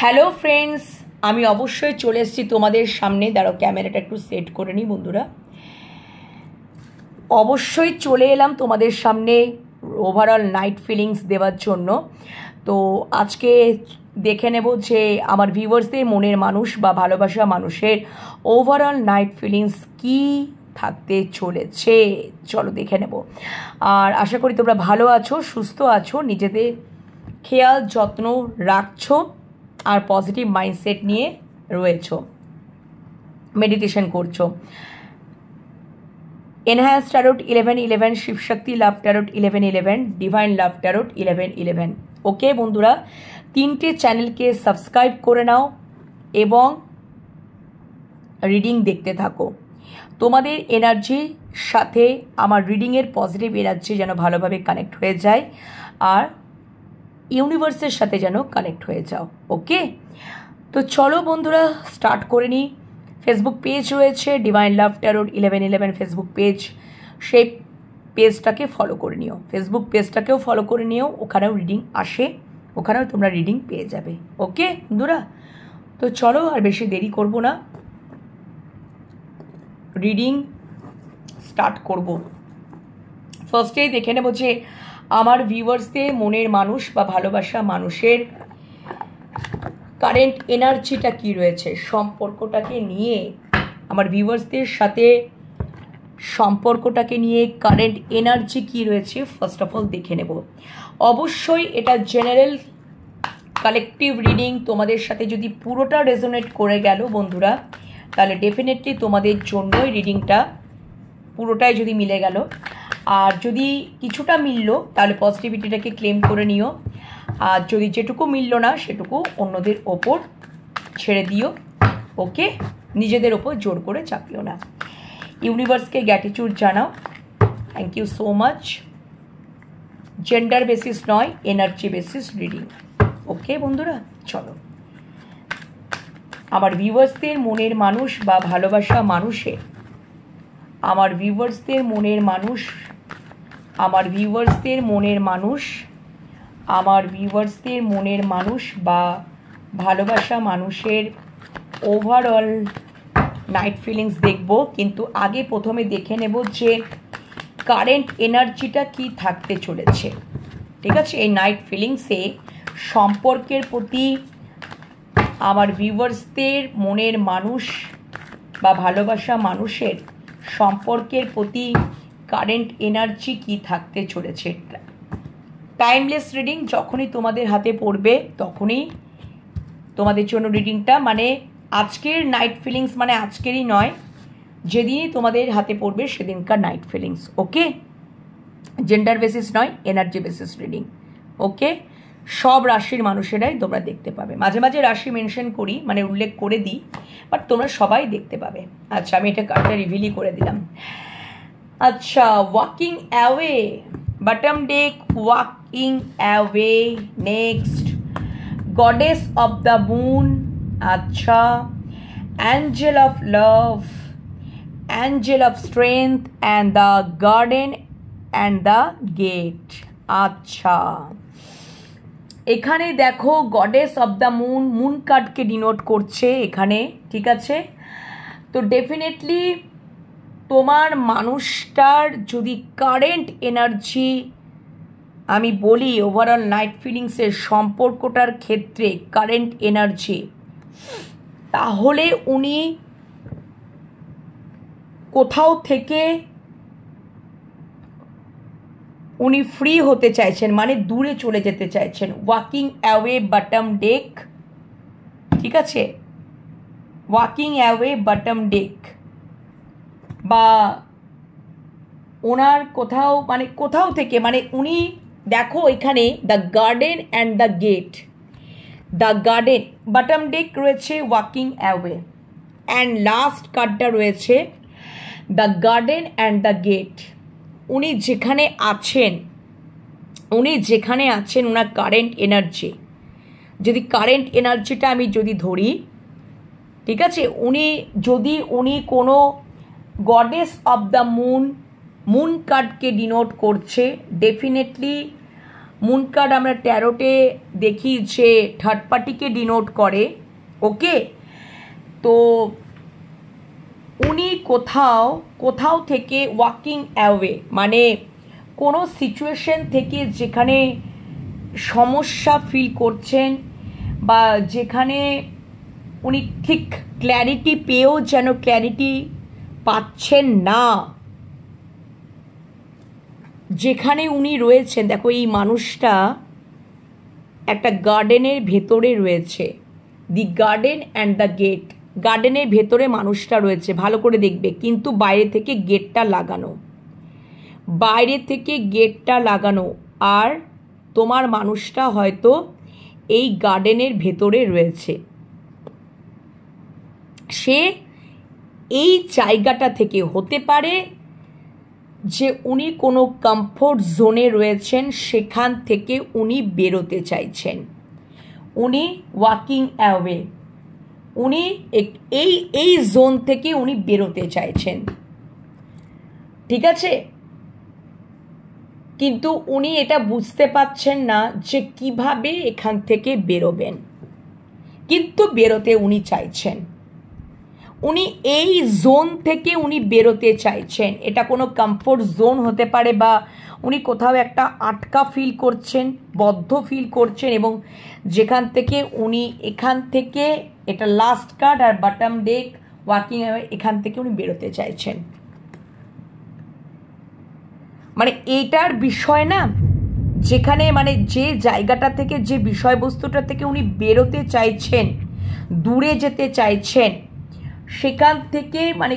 Hello friends, আমি অবশ্যই চলে এসেছি তোমাদের সামনে। দাঁড়াও, ক্যামেরাটা একটু সেট করে নিই বন্ধুরা। অবশ্যই চলে এলাম তোমাদের সামনে ওভারঅল নাইট ফিলিংস দেওয়ার জন্য। তো আজকে দেখে নেব যে আমার ভিউয়ার্সদের মনের মানুষ বা ভালোবাসা মানুষের ওভারঅল নাইট ফিলিংস কী থাকতে চলেছে। চলো দেখে নেব। আর আশা করি তোমরা ভালো আছো, সুস্থ আছো, নিজেদের খেয়াল যত্ন রাখছো আর পজিটিভ মাইন্ডসেট নিয়ে রয়েছো, মেডিটেশন করছো। এনহ্যান্স ট্যারোট 1111, শিবশক্তি লাভ ট্যারোট 1111, ডিভাইন লাভ ট্যারোট 1111। ওকে বন্ধুরা, তিনটে চ্যানেলকে সাবস্ক্রাইব করে নাও এবং রিডিং দেখতে থাকো। তোমাদের এনার্জির সাথে আমার রিডিংয়ের পজিটিভ এনার্জি যেন ভালোভাবে কানেক্ট হয়ে যায় আর ইউনিভার্সের সাথে যেন কানেক্ট হয়ে যাও। ওকে, তো চলো বন্ধুরা স্টার্ট করে নিই। ফেসবুক পেজ রয়েছে ডিভাইন লাভ ট্যারোট 1111 ফেসবুক পেজ, সেই পেজটাকে ফলো করে নিও। ফেসবুক পেজটাকেও ফলো করে নিও, ওখানেও রিডিং আসে, ওখানেও তোমরা রিডিং পেয়ে যাবে। ওকে বন্ধুরা, তো চলো আর বেশি দেরি করব না, রিডিং স্টার্ট করব। ফার্স্টেই দেখে নেব যে আমার ভিউয়ার্সদের মনের মানুষ বা ভালোবাসা মানুষের কারেন্ট এনার্জিটা কী রয়েছে, সম্পর্কটাকে নিয়ে, আমার ভিউয়ার্সদের সাথে সম্পর্কটাকে নিয়ে কারেন্ট এনার্জি কী রয়েছে ফার্স্ট অফ অল দেখে নেব। অবশ্যই এটা জেনারেল কালেকটিভ রিডিং। তোমাদের সাথে যদি পুরোটা রেজোনেট করে গেল বন্ধুরা, তাহলে ডেফিনেটলি তোমাদের জন্যই রিডিংটা পুরোটাই যদি মিলে গেল। আর যদি কিছুটা মিললো তাহলে পজিটিভিটিটাকে ক্লেম করে নিও, আর যদি যেটুকু মিলল না সেটুকু অন্যদের ওপর ছেড়ে দিও। ওকে, নিজেদের ওপর জোর করে চাপিও না। ইউনিভার্সকে গ্র্যাটিটিউড জানাও, thank you so much. Gender basis নয়, এনার্জি বেসিস রিডিং। ওকে বন্ধুরা, চলো আমার ভিউয়ার্সদের মনের মানুষ বা ভালোবাসা মানুষের, আমার ভিউয়ার্সদের মনের মানুষ, আমার ভিউয়ার্সদের মনের মানুষ, আমার ভিউয়ার্সদের মনের মানুষ বা ভালোবাসা মানুষের ওভারঅল নাইট ফিলিংস দেখব। কিন্তু আগে প্রথমে দেখে নেব যে কারেন্ট এনার্জিটা কি থাকতে চলেছে। ঠিক আছে, এই নাইট ফিলিংসে সম্পর্কের প্রতি আমার ভিউয়ার্সদের মনের মানুষ বা ভালোবাসা মানুষের সম্পর্কের প্রতি কারেন্ট এনার্জি কি থাকতে চলেছে। টাইমলেস রিডিং, যখনই তোমাদের হাতে পড়বে তখনই তোমাদের জন্য রিডিংটা, মানে আজকের নাইট ফিলিংস মানে আজকেরই নয়, যেদিনই তোমাদের হাতে পড়বে সেদিনকার নাইট ফিলিংস। ওকে, জেন্ডার বেসিস নয়, এনার্জি বেসিস রিডিং। ওকে, সব রাশির মানুষেরাই তোমরা দেখতে পাবে। মাঝে মাঝে রাশি মেনশন করি, মানে উল্লেখ করে দিই, বাট তোমরা সবাই দেখতে পাবে। আচ্ছা, আমি এটা কার্ডটা রিভিলই করে দিলাম। আচ্ছা, walking away, bottom deck, walking away. Next goddess of the moon. আচ্ছা, angel of love, angel of strength and the garden and the gate. আচ্ছা, এখানে দেখো goddess of the moon, moon কার্ডকে ডিনোট করছে এখানে। ঠিক আছে, তো ডেফিনেটলি তোমার মানুষটার যদি কারেন্ট এনার্জি আমি বলি ওভারঅল নাইট ফিলিংসের সম্পর্কটার ক্ষেত্রে কারেন্ট এনার্জি, তাহলে উনি কোথাও থেকে উনি ফ্রি হতে চাইছেন, মানে দূরে চলে যেতে চাইছেন। Walking away bottom day. ঠিক আছে, ওয়াকিং অ্যাওয়ে বটম ডেক, বা ওনার কোথাও মানে কোথাও থেকে, মানে উনি দেখো এখানে the garden and the gate, the garden bottom deck রয়েছে, ওয়াকিং অ্যাওয়ে, অ্যান্ড লাস্ট কার্ডটা রয়েছে the garden and the gate. উনি যেখানে আছেন, উনি যেখানে আছেন ওনার কারেন্ট এনার্জি, যদি কারেন্ট এনার্জিটা আমি যদি ধরি, ঠিক আছে, উনি কোনো goddess of the moon, moon কার্ডকে ডিনোট করছে, ডেফিনেটলি মুন কার্ড আমরা ট্যারোটে দেখি যে থার্ড পার্টিকে ডিনোট করে। ওকে, তো উনি কোথাও থেকে ওয়াকিং অ্যাওয়ে, মানে কোনো সিচুয়েশন থেকে যেখানে সমস্যা ফিল করছেন বা যেখানে উনি ঠিক ক্ল্যারিটি পেয়েও যেন ক্ল্যারিটি পাচ্ছেন না, যেখানে উনি রয়েছেন। দেখো এই মানুষটা একটা গার্ডেনের ভেতরে রয়েছে, the garden and the gate. গার্ডেনের ভেতরে মানুষটা রয়েছে, ভালো করে দেখবে, কিন্তু বাইরে থেকে গেটটা লাগানো, বাইরে থেকে গেটটা লাগানো। আর তোমার মানুষটা হয়তো এই গার্ডেনের ভেতরে রয়েছে। সে এই জায়গাটা থেকে হতে পারে যে উনি কোনো কমফোর্ট জোনে রয়েছেন, সেখান থেকে উনি বেরোতে চাইছেন। উনি ওয়াকিং অ্যাওয়ে, উনি এই জোন থেকে উনি বেরোতে চাইছেন, ঠিক আছে? কিন্তু উনি এটা বুঝতে পারছেন না যে কিভাবে এখান থেকে বেরোবেন, কিন্তু বেরোতে উনি চাইছেন। উনি এই জোন থেকে উনি বেরোতে চাইছেন। এটা কোনো কমফোর্ট জোন হতে পারে, বা উনি কোথাও একটা আটকা ফিল করছেন, বদ্ধ ফিল করছেন, এবং যেখান থেকে উনি এখান থেকে, এটা লাস্ট কার্ড আর বটম ডেক ওয়াকিং অ্যাওয়ে, এখান থেকে উনি বেরোতে চাইছেন। মানে এইটার বিষয় না, যেখানে মানে যে জায়গাটা থেকে, যে বিষয়বস্তুটা থেকে উনি বেরোতে চাইছেন, দূরে যেতে চাইছেন, সেখান থেকে মানে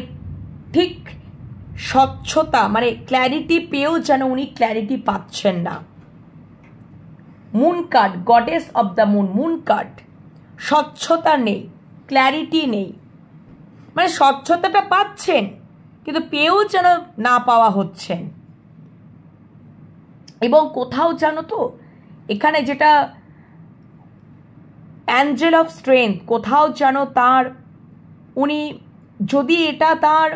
ঠিক স্বচ্ছতা, মানে ক্ল্যারিটি পেয়েও যেন উনি ক্ল্যারিটি পাচ্ছেন না। Moon card, goddess of the moon, moon card, স্বচ্ছতা নেই, ক্ল্যারিটি নেই। মানে স্বচ্ছতাটা পাচ্ছেন, কিন্তু পেয়েও যেন না পাওয়া হচ্ছেন। এবং কোথাও জানো তো, এখানে যেটা অ্যাঞ্জেল অফ স্ট্রেংথ, কোথাও যেন তার, উনি যদি এটা তার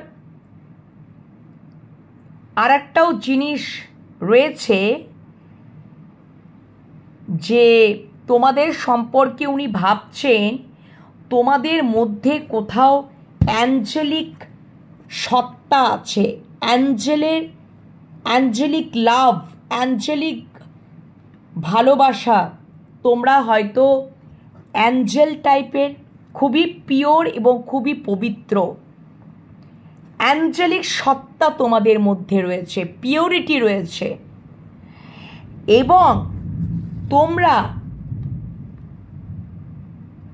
আর একটাও জিনিস রয়েছে যে তোমাদের সম্পর্কে উনি ভাবছেন, তোমাদের মধ্যে কোথাও অ্যাঞ্জেলিক সত্তা আছে, অ্যাঞ্জেলিক লাভ, অ্যাঞ্জেলিক ভালোবাসা। তোমরা হয়তো অ্যাঞ্জেল টাইপের, খুবই পিওর এবং খুবই পবিত্র। অ্যাঞ্জেলিক সত্তা তোমাদের মধ্যে রয়েছে, পিওরিটি রয়েছে, এবং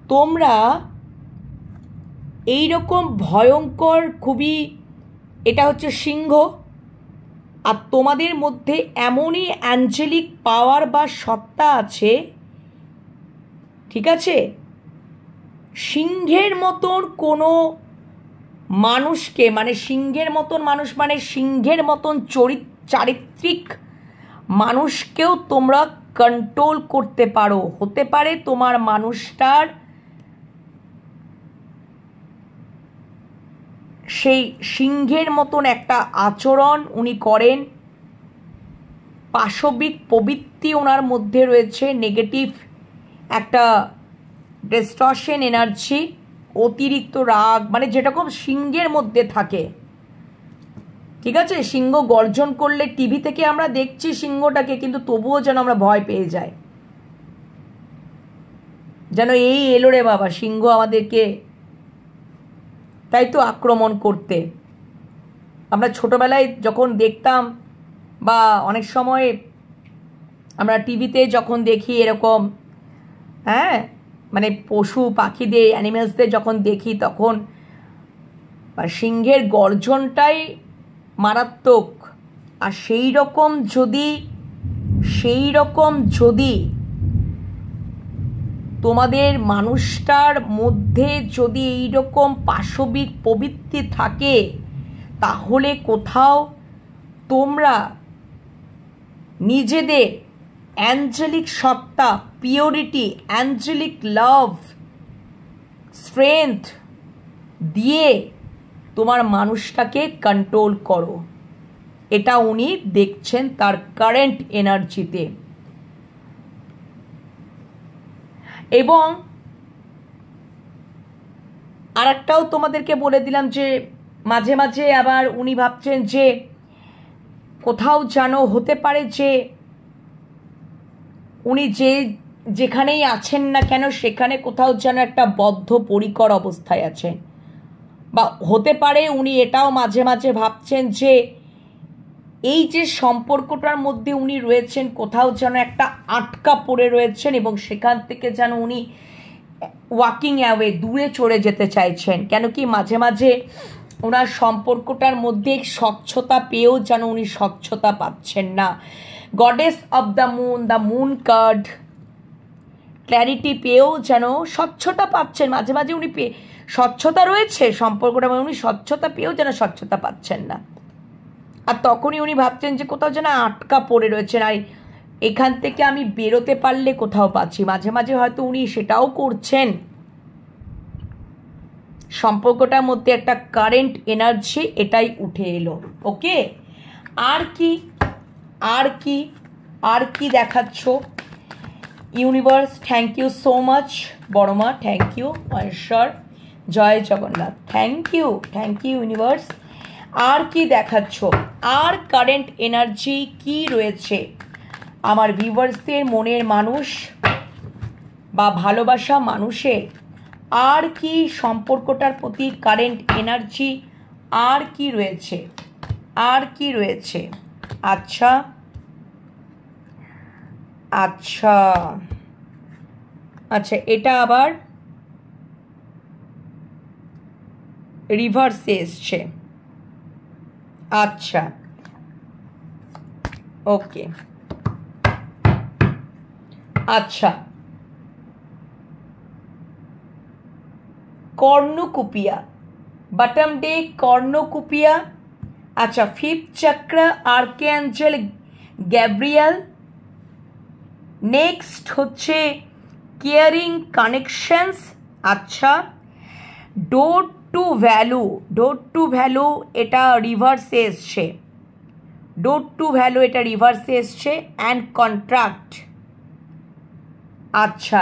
তোমরা এইরকম ভয়ঙ্কর, খুবই, এটা হচ্ছে সিংহ, আর তোমাদের মধ্যে এমনই অ্যাঞ্জেলিক পাওয়ার বা সত্তা আছে, ঠিক আছে? সিংহের মতন কোনো মানুষকে, মানে সিংহের মতন মানুষ, মানে সিংহের মতন চারিত্রিক মানুষকেও তোমরা কন্ট্রোল করতে পারো। হতে পারে তোমার মানুষটার সেই সিংহের মতন একটা আচরণ উনি করেন, পাশবিক প্রবৃত্তি ওনার মধ্যে রয়েছে, নেগেটিভ একটা ডিস্টরশন এনার্জি, অতিরিক্ত রাগ, মানে যেরকম সিংহের মধ্যে থাকে, ঠিক আছে? সিংহ গর্জন করলে টিভি থেকে আমরা দেখছি সিংহটাকে, কিন্তু তবুও যেন আমরা ভয় পেয়ে যাই, যেন এই এলো রে বাবা সিংহ আমাদেরকে, তাই তো আক্রমণ করতে। আমরা ছোটবেলায় যখন দেখতাম, বা অনেক সময় আমরা টিভিতে যখন দেখি এরকম, হ্যাঁ, মানে পশু পাখিদের, অ্যানিমেলসদের যখন দেখি, তখন সিংহের গর্জনটাই মারাত্মক। আর সেই রকম যদি তোমাদের মানুষটার মধ্যে যদি এইরকম পাশবিক প্রবৃত্তি থাকে, তাহলে কোথাও তোমরা নিজেদের অ্যাঞ্জেলিক সত্তা, পিওরিটি, অ্যাঞ্জেলিক লাভ, স্ট্রেংথ দিয়ে তোমার মানুষটাকে কন্ট্রোল করো। এটা উনি দেখছেন তার কারেন্ট এনার্জিতে। এবং আর একটাও তোমাদেরকে বলে দিলাম যে মাঝে মাঝে আবার উনি ভাবছেন যে কোথাও যেন হতে পারে যে উনি যেখানেই আছেন না কেন সেখানে কোথাও যেন একটা বদ্ধপরিকর অবস্থায় আছেন, বা হতে পারে উনি এটাও মাঝে মাঝে ভাবছেন যে এই যে সম্পর্কটার মধ্যে উনি রয়েছেন কোথাও যেন একটা আটকা পড়ে রয়েছেন এবং সেখান থেকে যেন উনি ওয়াকিং অ্যাওয়ে, দূরে চলে যেতে চাইছেন। কেন কি মাঝে মাঝে ওনার সম্পর্কটার মধ্যে স্বচ্ছতা পেয়েও যেন উনি স্বচ্ছতা পাচ্ছেন না। Goddess of the moon card, clarity পেয়েও যেন স্বচ্ছতা পাচ্ছেন, মাঝে মাঝে উনি স্বচ্ছতা রয়েছে সম্পর্কটা, উনি স্বচ্ছতা পেয়েও যেন স্বচ্ছতা পাচ্ছেন না। আর তখনই উনি ভাবছেন যে কোথাও যেন আটকা পড়ে রয়েছেন, আর এখান থেকে আমি বেরোতে পারলে কোথাও পাচ্ছি। মাঝে মাঝে হয়তো উনি সেটাও করছেন। সম্পর্কটার মধ্যে একটা কারেন্ট এনার্জি এটাই উঠে এলো। ওকে, আর কি আর কি আর কি দেখাচ্ছ universe? Thank you so much বড়মা, থ্যাংক ইউ ঈশ্বর, জয় জগন্নাথ, থ্যাংক ইউ ইউনিভার্স। আর কি দেখাচ্ছ? আর কারেন্ট এনার্জি কি রয়েছে আমার ভিউয়ার্সদের মনের মানুষ বা ভালোবাসা মানুষের? আর কি সম্পর্কটার প্রতি কারেন্ট এনার্জি আর কি রয়েছে? আর কি রয়েছে? আচ্ছা আচ্ছা আচ্ছা, এটা আবার রিভার্সে এসছে। আচ্ছা ওকে, আচ্ছা কর্ণকুপিয়া, বটম ডে কর্ণকুপিয়া। আচ্ছা, ফিফথ চক্র আর্কঅ্যাঞ্জেল গ্যাব্রিয়েল। নেক্সট হচ্ছে কেয়ারিং কানেকশনস। আচ্ছা, ডোর টু ভ্যালু এটা রিভার্সে এসছে, ডোর টু ভ্যালু এটা রিভার্সে এসছে। And contract. আচ্ছা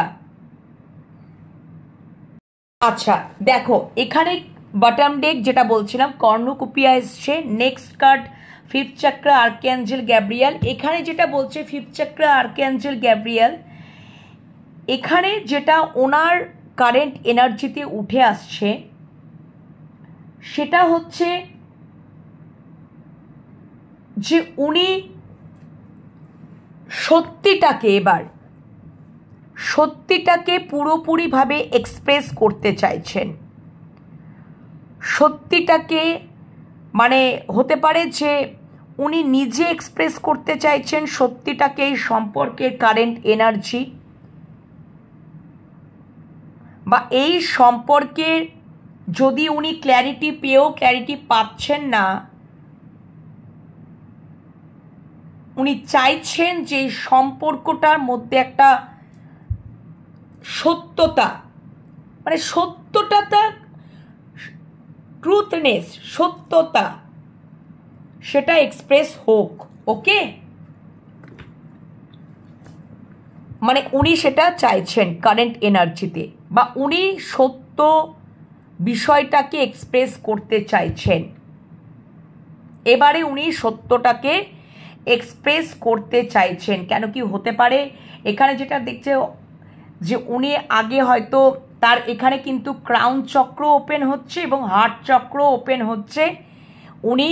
আচ্ছা, দেখো এখানে বটম ডেক যেটা বলছিলাম কর্ণকুপিয়া এসছে। নেক্সট কার্ড ফিফথ চক্র আর্কঅ্যাঞ্জেল গ্যাব্রিয়েল। এখানে যেটা বলছে ফিফথ চক্র আর্কঅ্যাঞ্জেল গ্যাব্রিয়েল, এখানে যেটা ওনার কারেন্ট এনার্জিতে উঠে আসছে সেটা হচ্ছে যে উনি সত্যিটাকে পুরোপুরিভাবে এক্সপ্রেস করতে চাইছেন। সত্যিটাকে মানে হতে পারে যে উনি নিজে এক্সপ্রেস করতে চাইছেন সত্যিটাকে, এই সম্পর্কের কারেন্ট এনার্জি, বা এই সম্পর্কের যদি উনি ক্ল্যারিটি পেয়েও ক্ল্যারিটি পাচ্ছেন না, উনি চাইছেন যে সম্পর্কটার মধ্যে একটা সত্যতা, মানে সত্যটা, ট্রুথনেস, সত্যতা সেটা এক্সপ্রেস হোক। ওকে, মানে উনি সেটা চাইছেন কারেন্ট এনার্জিতে, বা উনি সত্য বিষয়টাকে এক্সপ্রেস করতে চাইছেন। এবারে উনি সত্যটাকে এক্সপ্রেস করতে চাইছেন। কেন কি হতে পারে এখানে যেটা দেখছে যে উনি আগে হয়তো তার এখানে কিন্তু ক্রাউন চক্র ওপেন হচ্ছে এবং হার্ট চক্র ওপেন হচ্ছে। উনি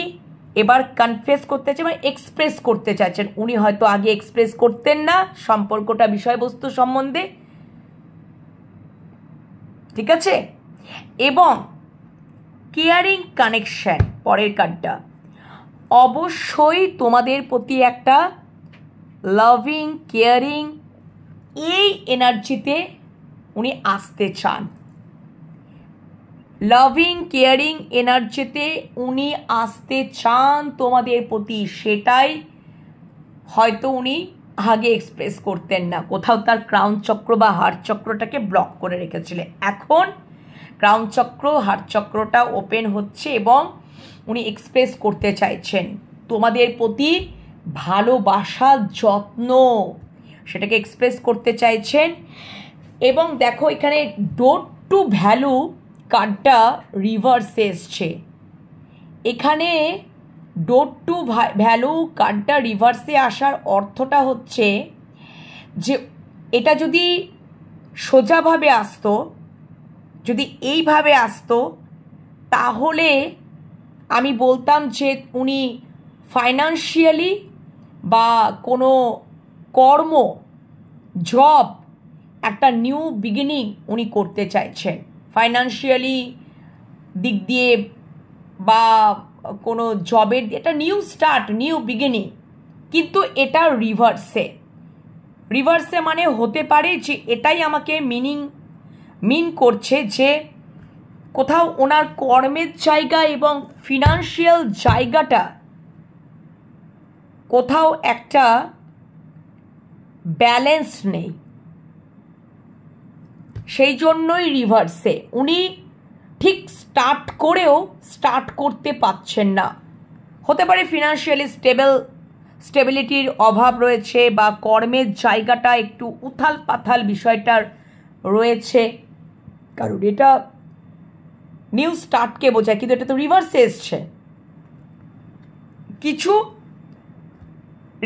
এবার কনফেস করতে চাইছেন, মানে এক্সপ্রেস করতে চাইছেন। উনি হয়তো আগে এক্সপ্রেস করতেন না সম্পর্কটা, বিষয়বস্তু সম্বন্ধে, ঠিক আছে। এবং কেয়ারিং কানেকশন, পরের কার্ডটা অবশ্যই তোমাদের প্রতি একটা লাভিং কেয়ারিং এই এনার্জিতে উনি আসতে চান। লাভিং কেয়ারিং এনার্জিতে উনি আসতে চান তোমাদের প্রতি, সেটাই হয়তো উনি আগে এক্সপ্রেস করতেন না। কোথাও তার ক্রাউন চক্র বা হার্ট চক্রটাকে ব্লক করে রেখেছিলেন। এখন ক্রাউন চক্র, হার্ট চক্রটা ওপেন হচ্ছে এবং উনি এক্সপ্রেস করতে চাইছেন তোমাদের প্রতি ভালোবাসা, যত্ন, সেটাকে এক্সপ্রেস করতে চাইছেন। এবং দেখো এখানে ডোট টু ভ্যালু কার্ডটা রিভার্সে এসছে। এখানে ডোট টু ভ্যালু কার্ডটা রিভার্সে আসার অর্থটা হচ্ছে যে এটা যদি সোজাভাবে আসতো, যদি এইভাবে আসতো, তাহলে আমি বলতাম যে উনি ফাইন্যান্সিয়ালি বা কোনো কর্ম, জব, একটা নিউ বিগিনিং উনি করতে চাইছেন ফাইন্যান্সিয়ালি দিক দিয়ে বা কোনো জবের একটা নিউ স্টার্ট, নিউ বিগিনিং। কিন্তু এটা রিভার্সে মানে হতে পারে যে এটাই আমাকে মিন করছে যে কোথাও ওনার কর্মের জায়গা এবং ফিনান্সিয়াল জায়গাটা কোথাও একটা ব্যালেন্স নেই, সেই জন্যই রিভার্সে। উনি ঠিক স্টার্ট করেও স্টার্ট করতে পারছেন না। হতে পারে ফিনান্সিয়ালি স্টেবিলিটির অভাব রয়েছে বা কর্মের জায়গাটা একটু উথাল পাথাল বিষয়টার রয়েছে, কারণ এটা নিউ স্টার্টকে বোঝায়, কিন্তু এটা তো রিভার্সে এসছে। কিছু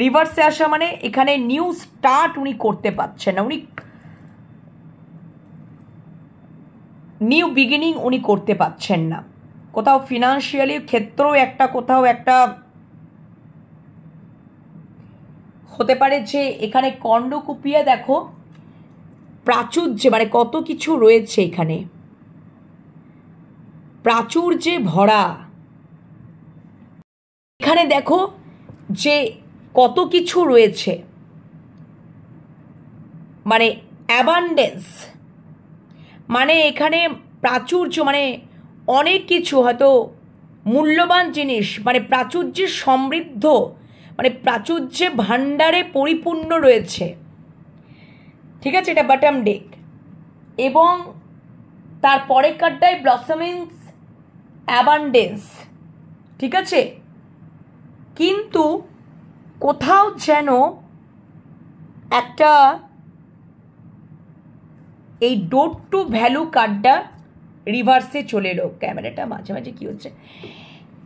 রিভার্সে আসা মানে এখানে নিউ স্টার্ট উনি করতে পারছেন না, উনি নিউ বিগিনিং উনি করতে পারছেন না। কোথাও ফিনান্সিয়ালি ক্ষেত্রেও একটা কোথাও একটা হতে পারে যে এখানে কর্ণকুপিয়া দেখো প্রাচুর্যে মানে কত কিছু রয়েছে এখানে, প্রাচুর্যে ভরা। এখানে দেখো যে কত কিছু রয়েছে, মানে অ্যাবান্ডেন্স, মানে এখানে প্রাচুর্য মানে অনেক কিছু, হয়তো মূল্যবান জিনিস, মানে প্রাচুর্যের সমৃদ্ধ, মানে প্রাচুর্যে ভাণ্ডারে পরিপূর্ণ রয়েছে। ঠিক আছে, এটা বটম ডেক। এবং তার পরের কার্ডটায় ব্লসমিংস অ্যাবান্ডেন্স। ঠিক আছে, কিন্তু কোথাও যেন একটা এই ডোট টু ভ্যালু কার্ডটা রিভার্সে চলে এলো। ক্যামেরাটা মাঝে মাঝে কী হচ্ছে,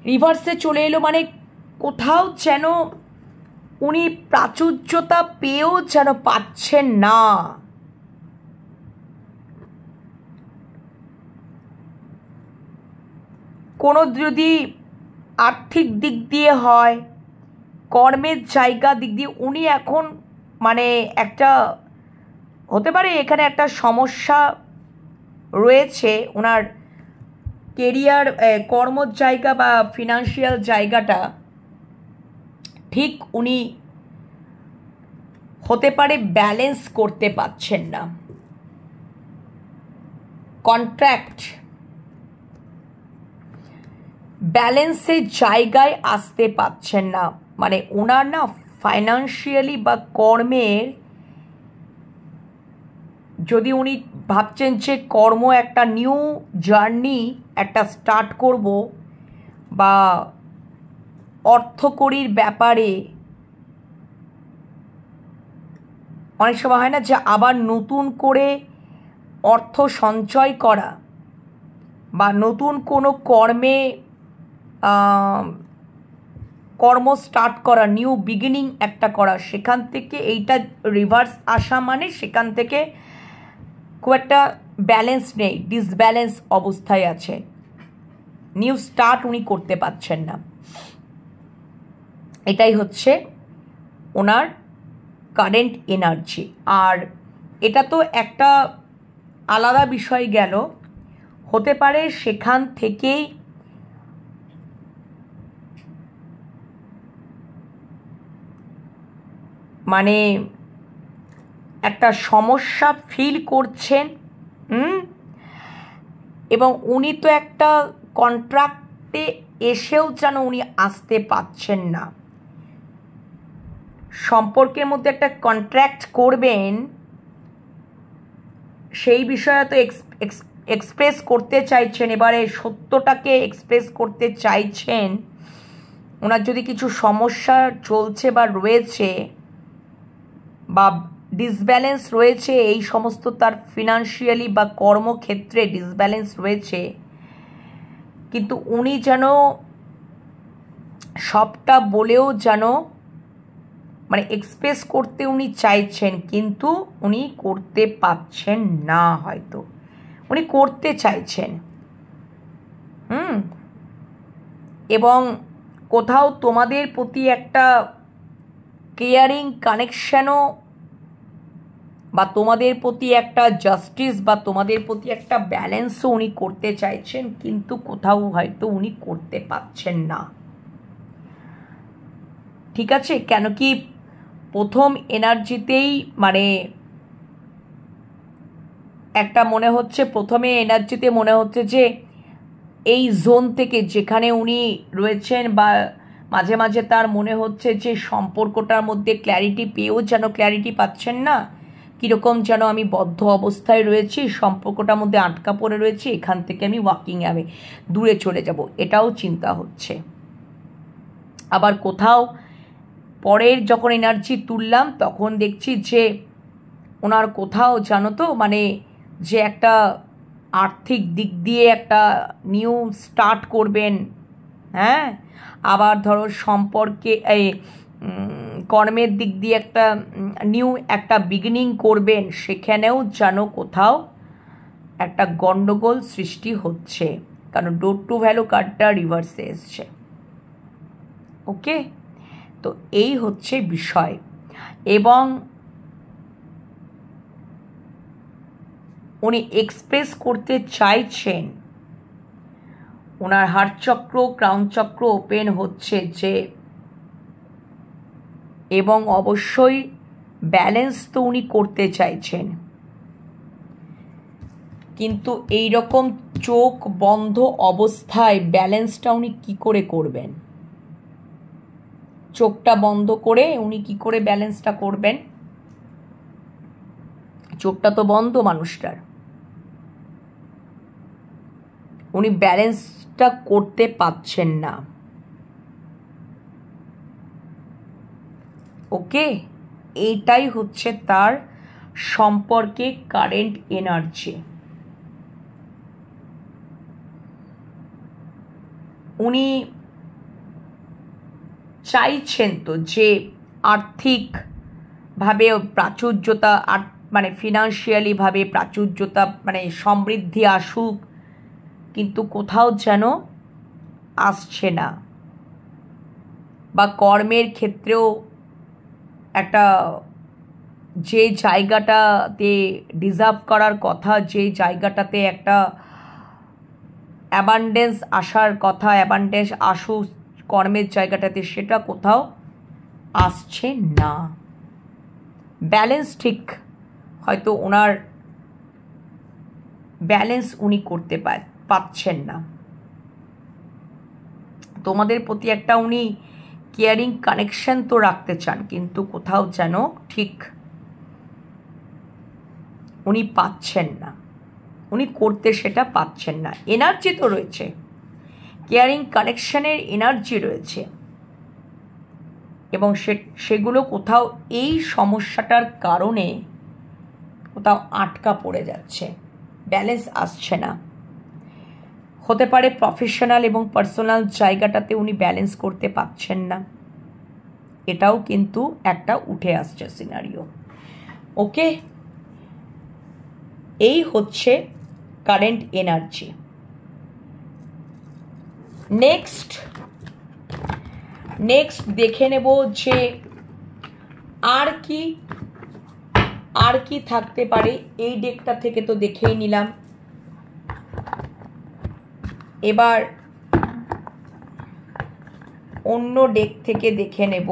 রিভার্সে চলে এলো মানে কোথাও যেন উনি প্রাচুর্যতা পেয়েও যেন পাচ্ছেন না। কোনো যদি আর্থিক দিক দিয়ে হয়, কর্মের জায়গা দিক দিয়ে উনি এখন মানে একটা হতে পারে এখানে একটা সমস্যা রয়েছে ওনার কেরিয়ার, কর্মর জায়গা বা ফিনান্সিয়াল জায়গাটা ঠিক উনি হতে পারে ব্যালেন্স করতে পারছেন না, কন্ট্রাক্ট ব্যালেন্সের জায়গায় আসতে পারছেন না। মানে ওনার না ফাইন্যান্সিয়ালি বা কর্মের, যদি উনি ভাবছেন যে কর্ম একটা নিউ জার্নি একটা স্টার্ট করব বা অর্থকড়ির ব্যাপারে অনেক সময় হয় না যে আবার নতুন করে অর্থ সঞ্চয় করা বা নতুন কোনো কর্ম স্টার্ট করা, নিউ বিগিনিং একটা করা, সেখান থেকে এইটা রিভার্স আসা মানে সেখান থেকে খুব একটা ব্যালেন্স নেই, ডিসব্যালেন্স অবস্থায় আছে, নিউ স্টার্ট উনি করতে পারছেন না। এটাই হচ্ছে ওনার কারেন্ট এনার্জি। আর এটা তো একটা আলাদা বিষয় গেল, হতে পারে সেখান থেকেই মানে একটা সমস্যা ফিল করছেন। এবং উনি তো একটা কন্ট্রাক্টে এসেও যেন উনি আসতে পারছেন না, সম্পর্কের মধ্যে একটা কন্ট্রাক্ট করবেন সেই বিষয়ে তো এক্সপ্রেস করতে চাইছেন, এবারে সত্যটাকে এক্সপ্রেস করতে চাইছেন। ওনার যদি কিছু সমস্যা চলছে বা রয়েছে বা ডিসব্যালেন্স রয়েছে, এই সমস্ত তার ফিনান্সিয়ালি বা কর্মক্ষেত্রে ডিসব্যালেন্স রয়েছে, কিন্তু উনি যেন সবটা বলেও যেন মানে এক্সপ্রেস করতে উনি চাইছেন, কিন্তু উনি করতে পারছেন না, হয়তো উনি করতে চাইছেন। এবং কোথাও তোমাদের প্রতি একটা কেয়ারিং কানেকশানও বা তোমাদের প্রতি একটা জাস্টিস বা তোমাদের প্রতি একটা ব্যালেন্সও উনি করতে চাইছেন, কিন্তু কোথাও হয়তো উনি করতে পারছেন না। ঠিক আছে, কেন কি প্রথম এনার্জিতেই মানে একটা মনে হচ্ছে, প্রথমে এনার্জিতে মনে হচ্ছে যে এই জোন থেকে যেখানে উনি রয়েছেন বা মাঝে মাঝে তার মনে হচ্ছে যে সম্পর্কটার মধ্যে ক্ল্যারিটি পেয়েও যেন ক্ল্যারিটি পাচ্ছেন না, কীরকম যেন আমি বদ্ধ অবস্থায় রয়েছি, সম্পর্কটার মধ্যে আটকা পড়ে রয়েছি, এখান থেকে আমি আমি দূরে চলে যাব, এটাও চিন্তা হচ্ছে। আবার কোথাও পরের যখন এনার্জি তুললাম তখন দেখছি যে ওনার কোথাও জানো তো মানে যে একটা আর্থিক দিক দিয়ে একটা নিউ স্টার্ট করবেন, হ্যাঁ, আবার ধরো সম্পর্কে এই কর্মের দিক দিয়ে একটা নিউ একটা বিগিনিং করবেন, সেখানেও যেন কোথাও একটা গণ্ডগোল সৃষ্টি হচ্ছে, কারণ ডোর টু ভ্যালু কার্ডটা রিভার্সে এসছে। ওকে, তো এই হচ্ছে বিষয়। এবং উনি এক্সপ্রেস করতে চাইছেন, ওনার হার্ট চক্র ক্রাউন চক্র ওপেন হচ্ছে যে, এবং অবশ্যই ব্যালেন্স তো উনি করতে চাইছেন, কিন্তু এই রকম চোখ বন্ধ অবস্থায় ব্যালেন্সটা উনি কি করে করবেন? চোখটা বন্ধ করে উনি কি করে ব্যালেন্সটা করবেন? চোখটা তো বন্ধ মানুষটার, উনি ব্যালেন্সটা করতে পারছেন না। ওকে, এইটাই হচ্ছে তার সম্পর্কে কারেন্ট এনার্জি। উনি চাইছেন তো যে আর্থিকভাবে প্রাচুর্যতা, মানে ফিনান্সিয়ালিভাবে প্রাচুর্যতা মানে সমৃদ্ধি আসুক, কিন্তু কোথাও যেন আসছে না। বা কর্মের ক্ষেত্রেও একটা যে জায়গাটাতে ডিজার্ভ করার কথা, যে জায়গাটাতে একটা অ্যাবান্ডেন্স আসার কথা, অ্যাবান্ডেন্স আসুক কর্মের জায়গাটাতে, সেটা কোথাও আসছে না। ব্যালেন্স ঠিক হয়তো ওনার ব্যালেন্স উনি করতে পারছেন না। তোমাদের প্রতি একটা উনি কেয়ারিং কানেকশন তো রাখতে চান, কিন্তু কোথাও যেন ঠিক উনি পাচ্ছেন না, উনি করতে সেটা পাচ্ছেন না। এনার্জি তো রয়েছে, কেয়ারিং কানেকশনের এনার্জি রয়েছে, এবং সেগুলো কোথাও এই সমস্যাটার কারণে কোথাও আটকা পড়ে যাচ্ছে, ব্যালেন্স আসছে না। হতে পারে প্রফেশনাল এবং পার্সোনাল জায়গাটাতে উনি ব্যালেন্স করতে পারছেন না, এটাও কিন্তু একটা উঠে আসছে সিনারিও। ওকে, এই হচ্ছে কারেন্ট এনার্জি। নেক্সট দেখে নেব যে আর কি থাকতে পারে। এই ডেকটা থেকে তো দেখেই নিলাম, এবার অন্য ডেক থেকে দেখে নেব।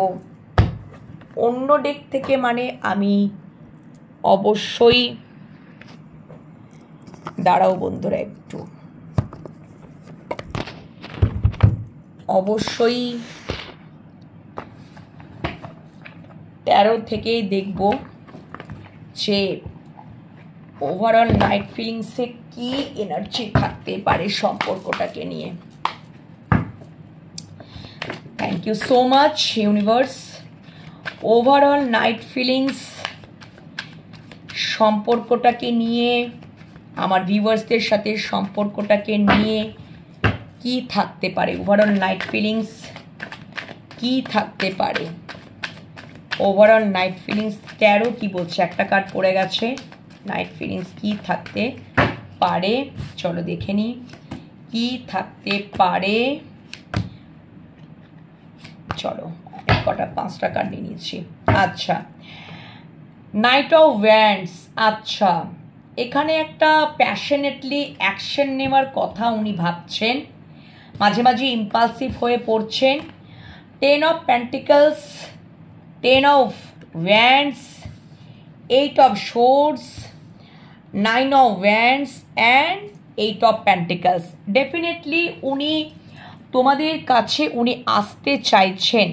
অন্য ডেক থেকে মানে আমি অবশ্যই, দাঁড়াও বন্ধুরা একটু, অবশ্যই 13 থেকেই দেখব যে ওভারঅল নাইট ফিলিংসে কি এনার্জি থাকতে পারে সম্পর্কটাকে নিয়ে। Thank you so much, universe. Overall night feelings সম্পর্কটাকে নিয়ে, আমার ভিউয়ার্সদের সাথে সম্পর্কটাকে নিয়ে কি থাকতে পারে, ওভারঅল নাইট ফিলিংস কি থাকতে পারে, ওভারঅল নাইট ফিলিংস। ট্যারো কি বলছে, একটা কার্ড পড়ে গেছে, নাইট ফিলিংস কি থাকতে পারে, চলো দেখে নিই কি থাকতে পারে। চলো কটা 5টা কার্ড নিয়ে নিয়েছি। আচ্ছা, নাইট অফ ওয়ান্ডস। আচ্ছা, এখানে একটা প্যাশনেটলি অ্যাকশন নেওয়ার কথা উনি ভাবছেন, মাঝে মাঝে ইম্পালসিভ হয়ে পড়ছেন। 10 of pentacles, 10 of wands, 8 of swords, 9 of wands and 8 of pentacles. Definitely উনি তোমাদের কাছে উনি আসতে চাইছেন,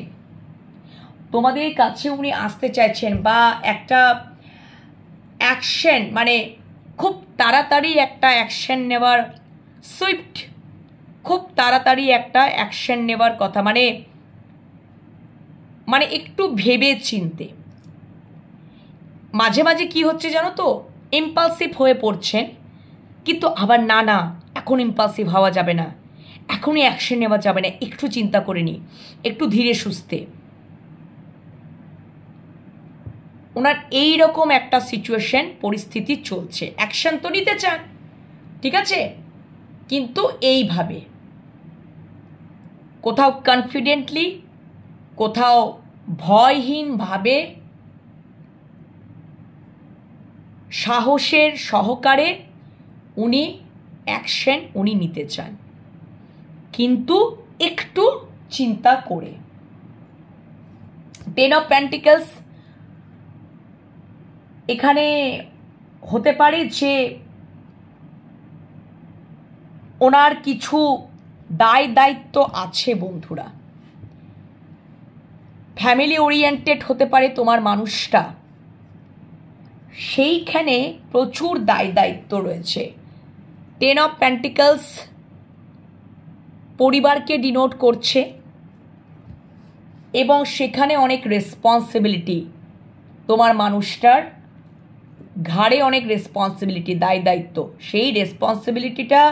তোমাদের কাছে উনি আসতে চাইছেন, বা একটা অ্যাকশন, মানে খুব তাড়াতাড়ি একটা অ্যাকশন নেওয়ার, সুইফট, খুব তাড়াতাড়ি একটা অ্যাকশন নেওয়ার কথা, মানে মানে একটু ভেবে চিনতে। মাঝে মাঝে কি হচ্ছে জানো তো, ইম্পালসিভ হয়ে পড়ছেন, কিন্তু আবার না না এখন ইম্পালসিভ হওয়া যাবে না, এখনই অ্যাকশন নেওয়া যাবে না, একটু চিন্তা করে নি, একটু ধীরে সুস্থে। ওনার এই রকম একটা সিচুয়েশন, পরিস্থিতি চলছে। অ্যাকশন তো নিতে চান, ঠিক আছে, কিন্তু এইভাবে কোথাও কনফিডেন্টলি, কোথাও ভয়হীনভাবে, সাহসের সহকারে উনি অ্যাকশন উনি নিতে চান, কিন্তু একটু চিন্তা করে। 10 অফ পেন্টিকলস এখানে হতে পারে যে ওনার কিছু দায় দায়িত্ব আছে বন্ধুরা, ফ্যামিলি ওরিয়েন্টেড হতে পারে তোমার মানুষটা, সেইখানে প্রচুর দায় দায়িত্ব রয়েছে। 10 অফ পেন্টিকলস পরিবারকে ডিনোট করছে, এবং সেখানে অনেক রেসপন্সিবিলিটি, তোমার মানুষটার ঘাড়ে অনেক রেসপন্সিবিলিটি, দায় দায়িত্ব, সেই রেসপন্সিবিলিটিটা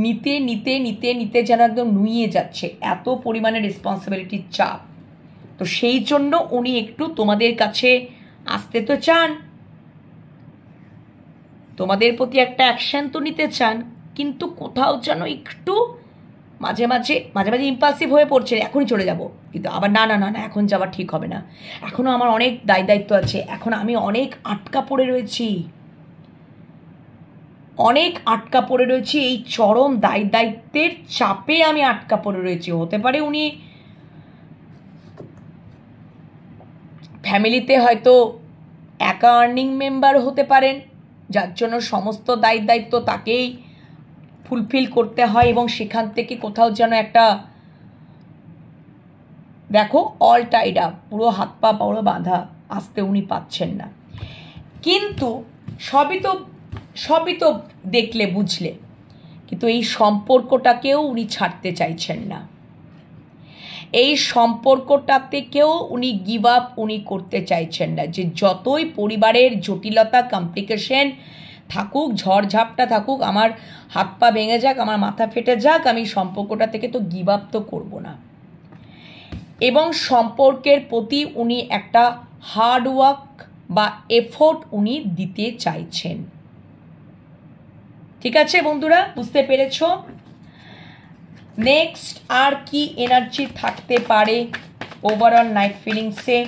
নিতে নিতে নিতে নিতে যেন একদম নুইয়ে যাচ্ছে, এত পরিমাণে রেসপন্সিবিলিটির চাপ। তো সেই জন্য উনি একটু তোমাদের কাছে আসতে তো চান, তোমাদের প্রতি একটা অ্যাকশন তো নিতে চান, কিন্তু কোথাও যেন একটু মাঝে মাঝে মাঝে মাঝে ইম্পালসিভ হয়ে পড়ছে, এখনই চলে যাব, কিন্তু আবার না না না না এখন যাওয়া ঠিক হবে না, এখনও আমার অনেক দায় দায়িত্ব আছে, এখন আমি অনেক আটকা পড়ে রয়েছি, অনেক আটকা পড়ে রয়েছি, এই চরম দায় দায়িত্বের চাপে আমি আটকা পড়ে রয়েছি। হতে পারে উনি ফ্যামিলিতে হয়তো একা আর্নিং মেম্বার হতে পারেন, যার জন্য সমস্ত দায় দায়িত্ব তাকেই ফুলফিল করতে হয়, এবং সেখান থেকে কোথাও যেন একটা, দেখো অল টাইড আপ, পুরো হাত পা পুরো বাঁধা, আসতে উনি পাচ্ছেন না, কিন্তু সবই তো দেখলে বুঝলে, কিন্তু এই সম্পর্কটাকেও উনি ছাড়তে চাইছেন না, এই সম্পর্কটাতে কেউ উনি গিভ আপ উনি করতে চাইছেন না, যে যতই পরিবারের জটিলতা কমপ্লিকেশন থাকুক, ঝড়ঝাপটা থাকুক, আমার হাত পা ভেঙে যাক, আমার মাথা ফেটে যাক, আমি সম্পর্কটা থেকে তো গিভ আপ তো করবো না, এবং সম্পর্কের প্রতি উনি একটা হার্ড ওয়ার্ক বা এফোর্ট উনি দিতে চাইছেন। ঠিক আছে বন্ধুরা, বুঝতে পেরেছ? নেক্সট আর কি এনার্জি থাকতে পারে ওভারঅল নাইট ফিলিংসে?